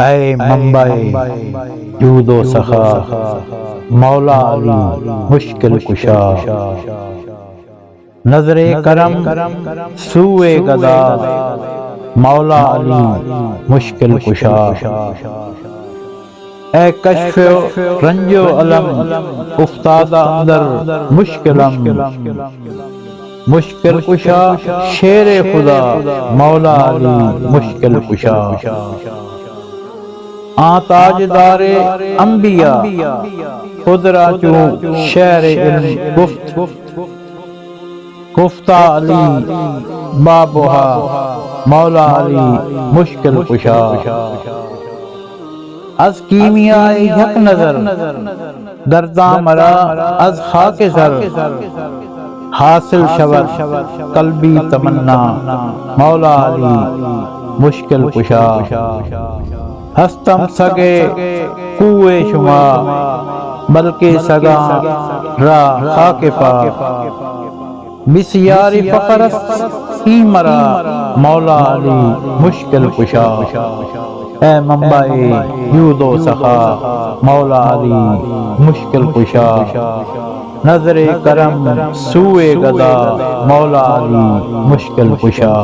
اے منبع جود و سخا مولا علی مشکل کشا، نظر کرم سوئے گدا مولا علی مشکل کشا۔ اے کشف رنج و علم افتادہ اندر مشکلم، مشکل کشا شیر خدا مولا علی مشکل کشا۔ آن تاجدار انبیاء خود را چون شہر علم گفت، گفتہ علی بابہا مولا علی مشکل کشا۔ از کیمیائے یک نظر درداں مرا از خاک زر، حاصل شود قلبی تمنا مولا علی مشکل کشا۔ ہستم سگے کوئے شما بلکہ سگاں را خاک پا، بسیاری فخر است ای مرا مولا علی مشکل کشا۔ اے منبع جود و سخا مولا علی مشکل کشا، نظر کرم سوئے گدا مولا علی مشکل کشا۔